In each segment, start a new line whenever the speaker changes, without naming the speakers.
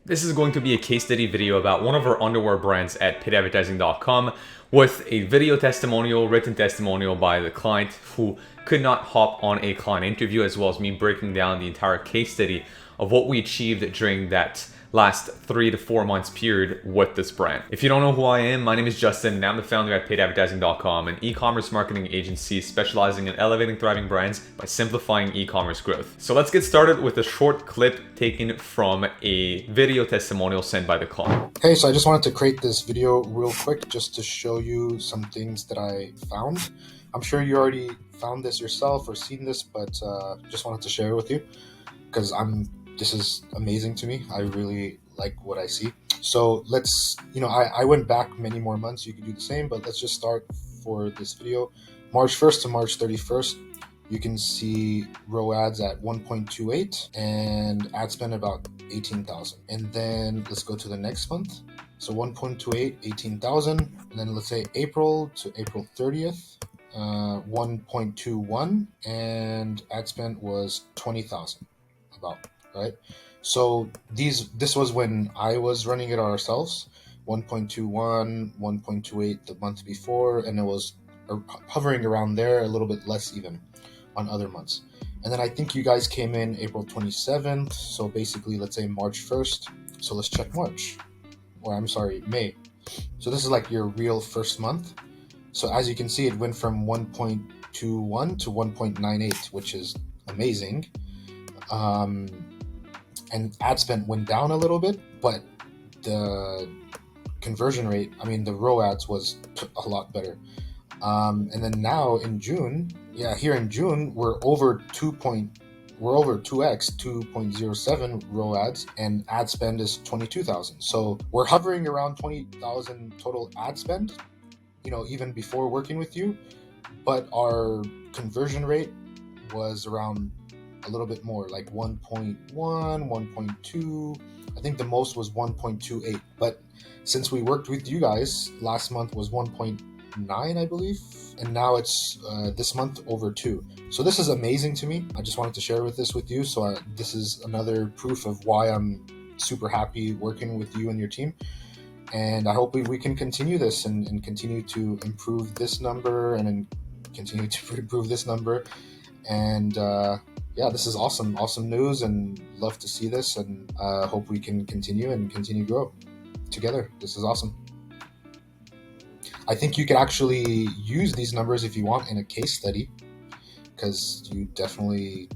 This is going to be a case study video about one of our underwear brands at paidadvertising.com with a video testimonial, written testimonial by the client who could not hop on a client interview, as well as me breaking down the entire case study of what we achieved during that last 3 to 4 months period with this brand. If you don't know who I am, my name is Justin and I'm the founder at paidadvertising.com, an e-commerce marketing agency specializing in elevating thriving brands by simplifying e-commerce growth. So let's get started with a short clip taken from a video testimonial sent by the client.
Hey, so I just wanted to create this video real quick just to show you some things that I found. I'm sure you already found this yourself or seen this, but just wanted to share it with you because this is amazing to me. I really like what I see. So let's, I went back many more months. You could do the same, but let's just start for this video. March 1st to March 31st, you can see ROAS at 1.28 and ad spend about 18,000. And then let's go to the next month. So 1.28, 18,000. And then let's say April to April 30th, 1.21 and ad spend was 20,000 about. Right, so this was when I was running it ourselves, 1.21, 1.28 the month before, and it was hovering around there, a little bit less even on other months. And then I think you guys came in April 27th, so basically let's say March 1st. So let's check March, or I'm sorry, May. So this is like your real first month. So as you can see, it went from 1.21 to 1.98, which is amazing. And ad spend went down a little bit, but the conversion rate, the ROAS was a lot better. And then now in June, here in June, we're over 2x, 2.07 ROAS, and ad spend is 22,000. So we're hovering around 20,000 total ad spend, even before working with you, but our conversion rate was around a little bit more, like 1.1, 1.2. I think the most was 1.28. But since we worked with you guys, last month was 1.9, I believe. And now it's this month over 2. So this is amazing to me. I just wanted to share this with you. So this is another proof of why I'm super happy working with you and your team. And I hope we can continue this and continue to improve this number and then continue to improve this number. And this is awesome news, and love to see this, and hope we can continue grow together. This is awesome. I think you could actually use these numbers if you want in a case study, because you definitely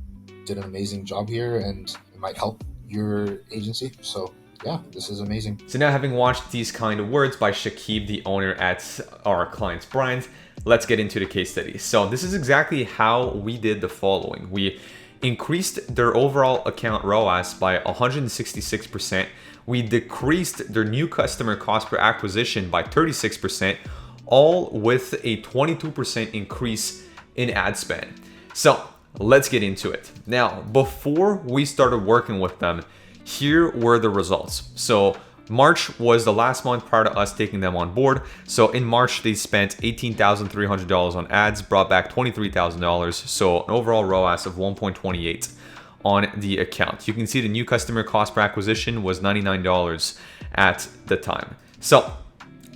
did an amazing job here and it might help your agency. So yeah, this is amazing.
So now, having watched these kind of words by Shakib, the owner at our client's brand, let's get into the case study. So this is exactly how we did the following. We increased their overall account ROAS by 166%. We decreased their new customer cost per acquisition by 36%, all with a 22% increase in ad spend. So let's get into it. Now, before we started working with them, here were the results. So March was the last month prior to us taking them on board. So in March, they spent $18,300 on ads, brought back $23,000. So an overall ROAS of 1.28 on the account. You can see the new customer cost per acquisition was $99 at the time. So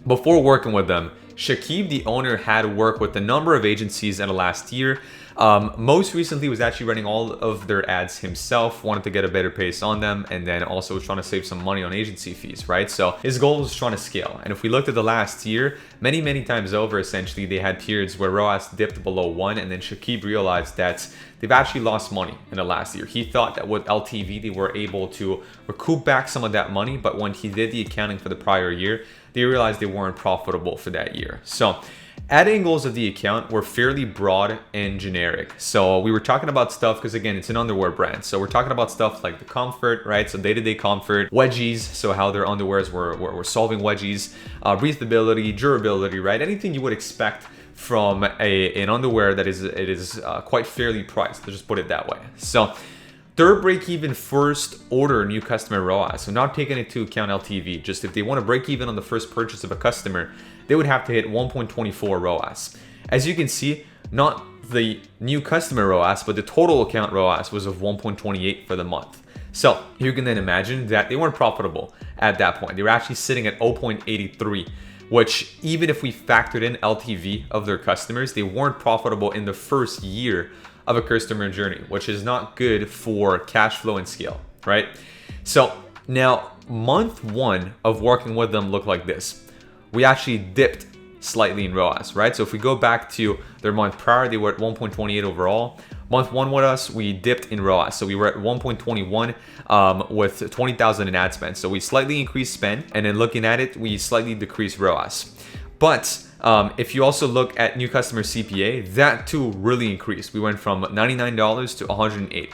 before working with them, Shakib, the owner, had worked with a number of agencies in the last year. Most recently was actually running all of their ads himself, wanted to get a better pace on them, and then also was trying to save some money on agency fees, right? So his goal was trying to scale. And if we looked at the last year, many times over, essentially, they had periods where ROAS dipped below 1, and then Shakib realized that they've actually lost money in the last year. He thought that with LTV, they were able to recoup back some of that money, but when he did the accounting for the prior year, they realized they weren't profitable for that year. So ad angles of the account were fairly broad and generic. So we were talking about stuff, because again, it's an underwear brand. So we're talking about stuff like the comfort, right? So day-to-day comfort, wedgies, so how their underwears were solving wedgies, breathability, durability, right? Anything you would expect from an underwear that is quite fairly priced, let's just put it that way. So their break-even first order new customer ROAS, so not taking into account LTV, just if they want to break even on the first purchase of a customer, they would have to hit 1.24 ROAS. As you can see, not the new customer ROAS, but the total account ROAS was of 1.28 for the month. So you can then imagine that they weren't profitable at that point. They were actually sitting at 0.83, which even if we factored in LTV of their customers, they weren't profitable in the first year of a customer journey, which is not good for cash flow and scale, right? So now month 1 of working with them looked like this. We actually dipped slightly in ROAS, right? So if we go back to their month prior, they were at 1.28 overall. Month 1 with us, we dipped in ROAS. So we were at 1.21 with 20,000 in ad spend. So we slightly increased spend, and then looking at it, we slightly decreased ROAS. But if you also look at new customer CPA, that too really increased. We went from $99 to $108.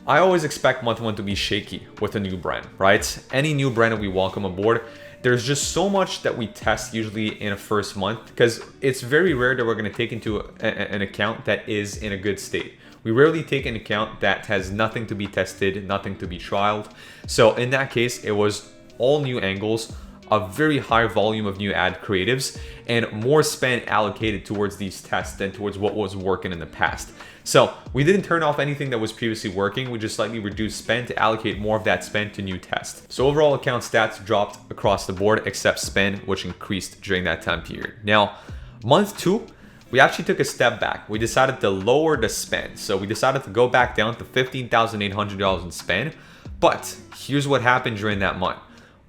I always expect month 1 to be shaky with a new brand, right? Any new brand that we welcome aboard, there's just so much that we test usually in a first month, because it's very rare that we're going to take into an account that is in a good state. We rarely take an account that has nothing to be tested, nothing to be trialed. So in that case, it was all new angles, a very high volume of new ad creatives, and more spend allocated towards these tests than towards what was working in the past. So we didn't turn off anything that was previously working. We just slightly reduced spend to allocate more of that spend to new tests. So overall account stats dropped across the board except spend, which increased during that time period. Now, month 2, we actually took a step back. We decided to lower the spend. So we decided to go back down to $15,800 in spend. But here's what happened during that month.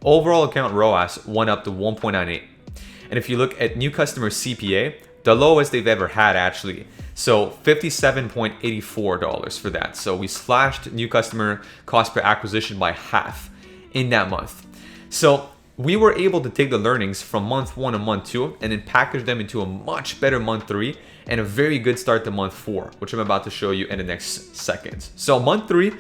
Overall account ROAS went up to 1.98. And if you look at new customer CPA, the lowest they've ever had actually. So $57.84 for that. So we slashed new customer cost per acquisition by half in that month. So we were able to take the learnings from month 1 and month 2 and then package them into a much better month 3 and a very good start to month 4, which I'm about to show you in the next seconds. So month 3,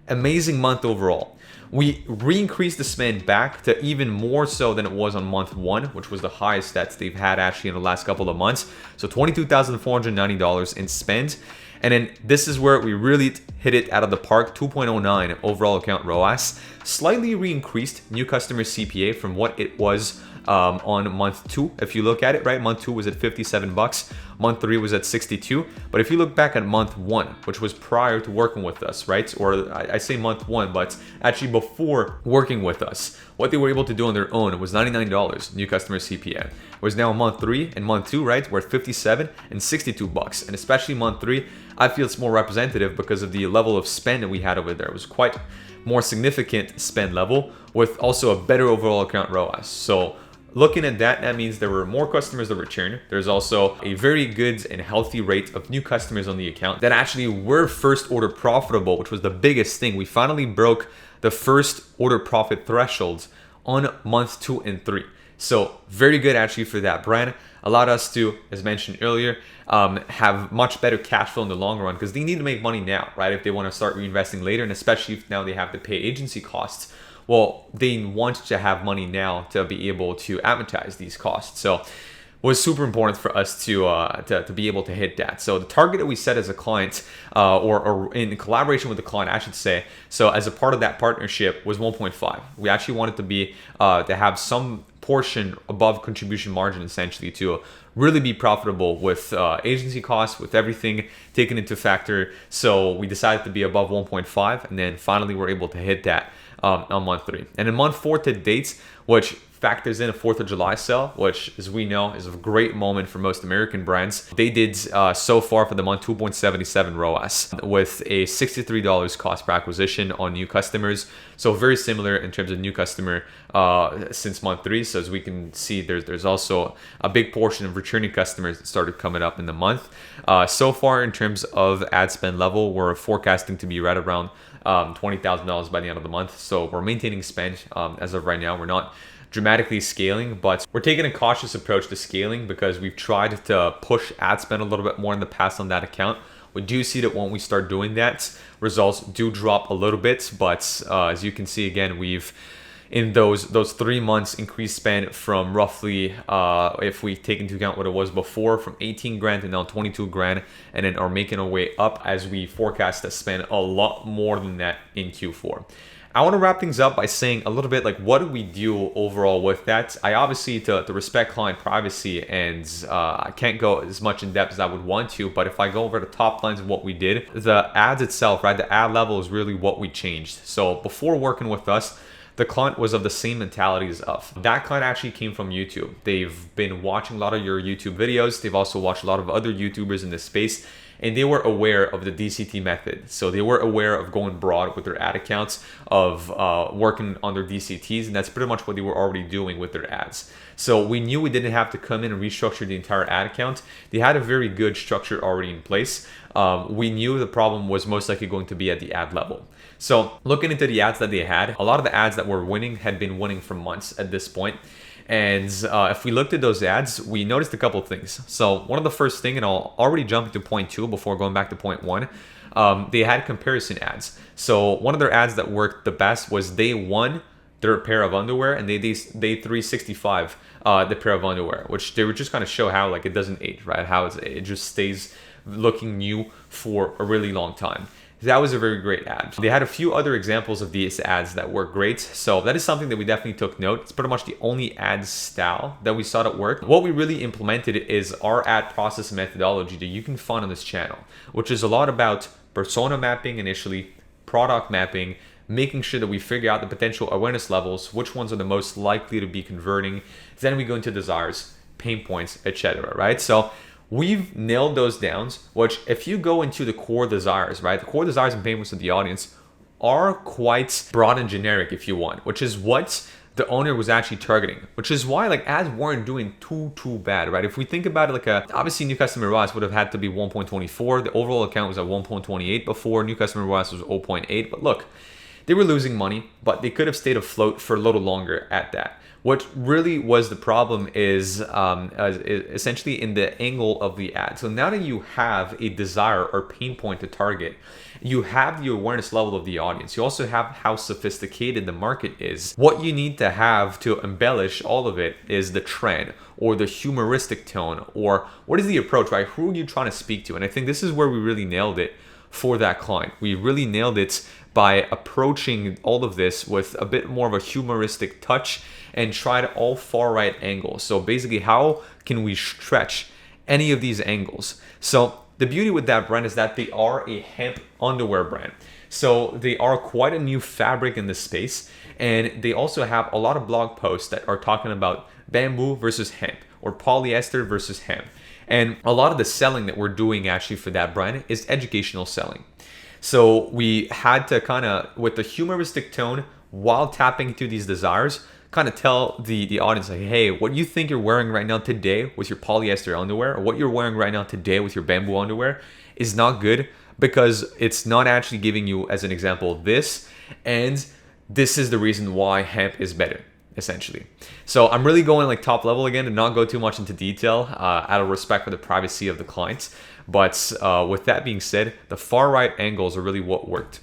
amazing month overall. We re-increased the spend back to even more so than it was on month 1, which was the highest that they've had actually in the last couple of months. So $22,490 in spend. And then this is where we really hit it out of the park, 2.09 overall account ROAS. Slightly re-increased new customer CPA from what it was on month 2. If you look at it, right, month 2 was at $57, month 3 was at 62. But if you look back at month 1, which was prior to working with us, right, or I say month 1, but actually before working with us, what they were able to do on their own was $99 new customer CPA. Whereas now month 3 and month 2, right, we're at 57 and $62. And especially month 3, I feel it's more representative because of the level of spend that we had over there. It was quite more significant spend level with also a better overall account ROAS. So looking at that, that means there were more customers that returned. There's also a very good and healthy rate of new customers on the account that actually were first order profitable, which was the biggest thing. We finally broke the first order profit thresholds on month 2 and 3. So very good actually for that brand. Allowed us to, as mentioned earlier, have much better cash flow in the long run because they need to make money now, right? If they want to start reinvesting later, and especially if now they have to pay agency costs, well, they want to have money now to be able to amortize these costs. So it was super important for us to be able to hit that. So the target that we set as a client, or in collaboration with the client, I should say, so as a part of that partnership was 1.5. We actually wanted to be to have some portion above contribution margin essentially to really be profitable with agency costs, with everything taken into factor. So we decided to be above 1.5, and then finally we're able to hit that on month 3. And in month 4 to date, which factors in a 4th of July sale, which, as we know, is a great moment for most American brands. They did so far for the month 2.77 ROAS with a $63 cost per acquisition on new customers. So very similar in terms of new customer since month 3. So as we can see, there's also a big portion of returning customers that started coming up in the month. So far, in terms of ad spend level, we're forecasting to be right around $20,000 by the end of the month. So we're maintaining spend as of right now. We're not dramatically scaling, but we're taking a cautious approach to scaling because we've tried to push ad spend a little bit more in the past on that account. We do see that when we start doing that, results do drop a little bit, but as you can see again, we've in those 3 months increased spend from roughly, if we take into account what it was before, from 18 grand to now 22 grand, and then are making our way up as we forecast to spend a lot more than that in Q4. I want to wrap things up by saying a little bit like what do we do overall with that. I obviously to respect client privacy, and I can't go as much in depth as I would want to, but if I go over the top lines of what we did, the ads itself, right, the ad level is really what we changed. So before working with us, the client was of the same mentality as us. That client actually came from YouTube. They've been watching a lot of your YouTube videos. They've also watched a lot of other YouTubers in this space, and they were aware of the DCT method. So they were aware of going broad with their ad accounts, of working on their DCTs, and that's pretty much what they were already doing with their ads. So we knew we didn't have to come in and restructure the entire ad account. They had a very good structure already in place. We knew the problem was most likely going to be at the ad level. So looking into the ads that they had, a lot of the ads that were winning had been winning for months at this point. And if we looked at those ads, we noticed a couple of things. So one of the first thing, and I'll already jump into point 2 before going back to point 1, they had comparison ads. So one of their ads that worked the best was day 1, their pair of underwear, and day 365, the pair of underwear, which they would just kind of show how like it doesn't age, right? How it just stays looking new for a really long time. That was a very great ad. They had a few other examples of these ads that were great. So that is something that we definitely took note. It's pretty much the only ad style that we saw that work. What we really implemented is our ad process methodology that you can find on this channel, which is a lot about persona mapping initially, product mapping, making sure that we figure out the potential awareness levels, which ones are the most likely to be converting. Then we go into desires, pain points, etc. Right? So we've nailed those down, which if you go into the core desires, right? The core desires and pain points of the audience are quite broad and generic if you want, which is what the owner was actually targeting, which is why like ads weren't doing too bad, right? If we think about it, like obviously new customer ROAS would have had to be 1.24. The overall account was at 1.28 before. New customer ROAS was 0.8. But look, they were losing money, but they could have stayed afloat for a little longer at that. What really was the problem is essentially in the angle of the ad. So now that you have a desire or pain point to target, you have the awareness level of the audience. You also have how sophisticated the market is. What you need to have to embellish all of it is the trend or the humoristic tone, or what is the approach, right? Who are you trying to speak to? And I think this is where we really nailed it for that client. We really nailed it by approaching all of this with a bit more of a humoristic touch and tried all far right angles. So basically, how can we stretch any of these angles? So the beauty with that brand is that they are a hemp underwear brand. So they are quite a new fabric in this space. And they also have a lot of blog posts that are talking about bamboo versus hemp or polyester versus hemp. And a lot of the selling that we're doing actually for that brand is educational selling. So we had to kind of, with the humoristic tone, while tapping into these desires, kind of tell the audience, like, hey, what you think you're wearing right now today with your polyester underwear, or what you're wearing right now today with your bamboo underwear is not good, because it's not actually giving you, as an example, this, and this is the reason why hemp is better, essentially. So I'm really going like top level again and not go too much into detail out of respect for the privacy of the clients. But with that being said, the far right angles are really what worked.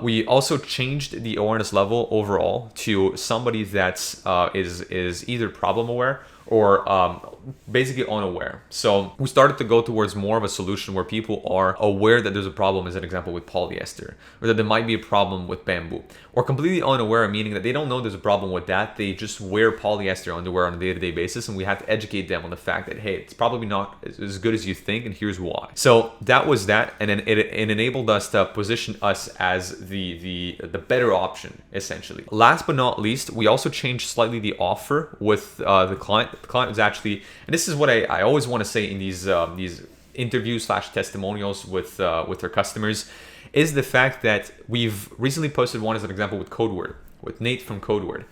We also changed the awareness level overall to somebody that is either problem aware or basically unaware. So we started to go towards more of a solution where people are aware that there's a problem, as an example, with polyester, or that there might be a problem with bamboo, or completely unaware, meaning that they don't know there's a problem with that. They just wear polyester underwear on a day-to-day basis, and we have to educate them on the fact that, hey, it's probably not as good as you think, and here's why. So that was that, and then it enabled us to position us as the better option, essentially. Last but not least, we also changed slightly the offer with the client. The client was actually, and this is what I always want to say in these interviews / testimonials with their customers, is the fact that we've recently posted one as an example with Codeword, with Nate from Codeword.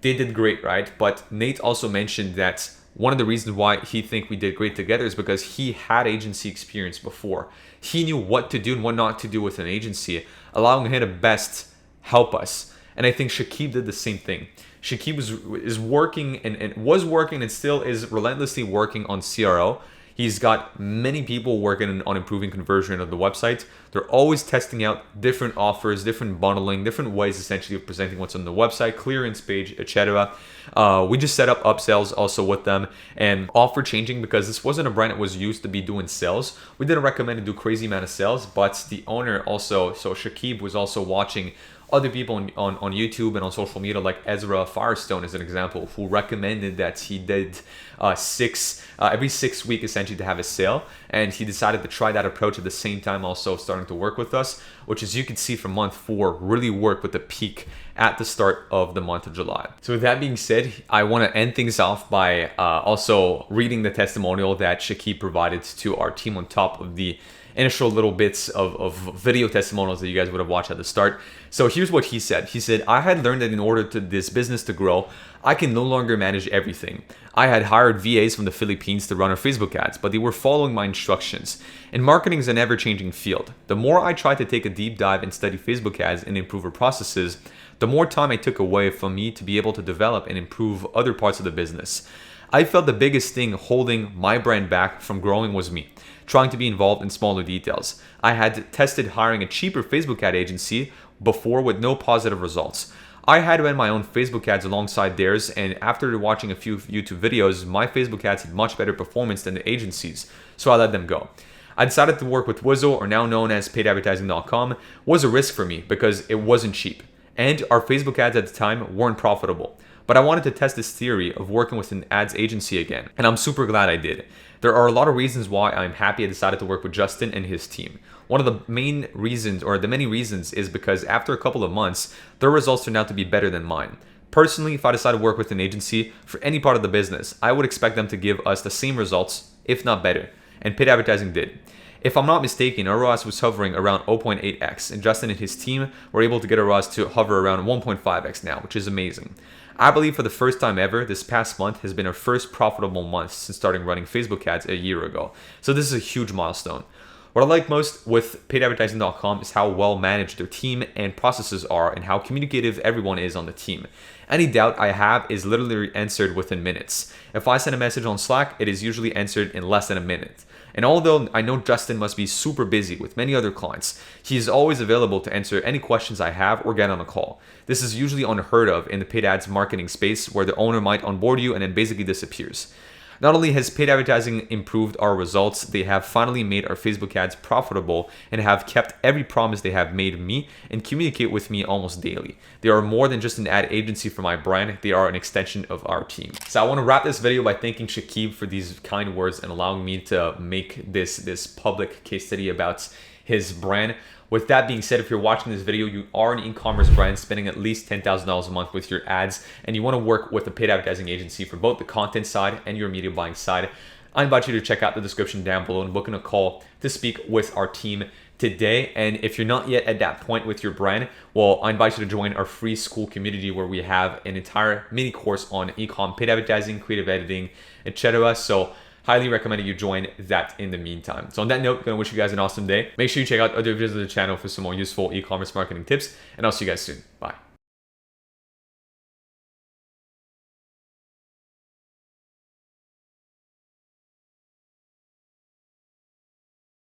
They did great, right? But Nate also mentioned that one of the reasons why he think we did great together is because he had agency experience before. He knew what to do and what not to do with an agency, allowing him to best help us. And I think Shakib did the same thing. Shakib is working and was working and still is relentlessly working on CRO. He's got many people working on improving conversion of the website. They're always testing out different offers, different bundling, different ways essentially of presenting what's on the website, clearance page, etc. We just set up upsells also with them and offer changing, because this wasn't a brand that was used to be doing sales. We didn't recommend to do crazy amount of sales, but the owner also, so Shakib was also watching other people on YouTube and on social media, like Ezra Firestone is an example, who recommended that he did every 6 weeks essentially to have a sale, and he decided to try that approach at the same time also starting to work with us, which, as you can see from month 4, really worked with the peak at the start of the month of July. So with that being said, I want to end things off by also reading the testimonial that Shakib provided to our team on top of the initial little bits of video testimonials that you guys would have watched at the start. So here's what he said. He said, I had learned that in order to this business to grow, I can no longer manage everything. I had hired VAs from the Philippines to run our Facebook ads, but they were following my instructions. And marketing is an ever-changing field. The more I tried to take a deep dive and study Facebook ads and improve our processes, the more time it took away from me to be able to develop and improve other parts of the business. I felt the biggest thing holding my brand back from growing was me, trying to be involved in smaller details. I had tested hiring a cheaper Facebook ad agency before with no positive results. I had ran my own Facebook ads alongside theirs, and after watching a few YouTube videos, my Facebook ads had much better performance than the agencies, so I let them go. I decided to work with Wizzle, or now known as paidadvertising.com, was a risk for me because it wasn't cheap, and our Facebook ads at the time weren't profitable. But I wanted to test this theory of working with an ads agency again, and I'm super glad I did. There are a lot of reasons why I'm happy I decided to work with Justin and his team. One of the main reasons, or the many reasons, is because after a couple of months, their results turned out to be better than mine. Personally, if I decide to work with an agency for any part of the business, I would expect them to give us the same results, if not better, and paid advertising did. If I'm not mistaken, our ROAS was hovering around 0.8x, and Justin and his team were able to get our ROAS to hover around 1.5x now, which is amazing. I believe for the first time ever, this past month has been our first profitable month since starting running Facebook ads a year ago. So this is a huge milestone. What I like most with paidadvertising.com is how well managed their team and processes are and how communicative everyone is on the team. Any doubt I have is literally answered within minutes. If I send a message on Slack, it is usually answered in less than a minute. And although I know Justin must be super busy with many other clients, he is always available to answer any questions I have or get on a call. This is usually unheard of in the paid ads marketing space, where the owner might onboard you and then basically disappears. Not only has paid advertising improved our results, they have finally made our Facebook ads profitable and have kept every promise they have made me and communicate with me almost daily. They are more than just an ad agency for my brand, they are an extension of our team. So I want to wrap this video by thanking Shakib for these kind words and allowing me to make this public case study about his brand. With that being said, if you're watching this video, you are an e-commerce brand spending at least $10,000 a month with your ads, and you want to work with a paid advertising agency for both the content side and your media buying side, I invite you to check out the description down below and book in a call to speak with our team today. And if you're not yet at that point with your brand, well, I invite you to join our free school community where we have an entire mini course on e-com, paid advertising, creative editing, etc. So highly recommend that you join that in the meantime. So on that note, I'm gonna wish you guys an awesome day. Make sure you check out other videos of the channel for some more useful e-commerce marketing tips, and I'll see you guys soon. Bye.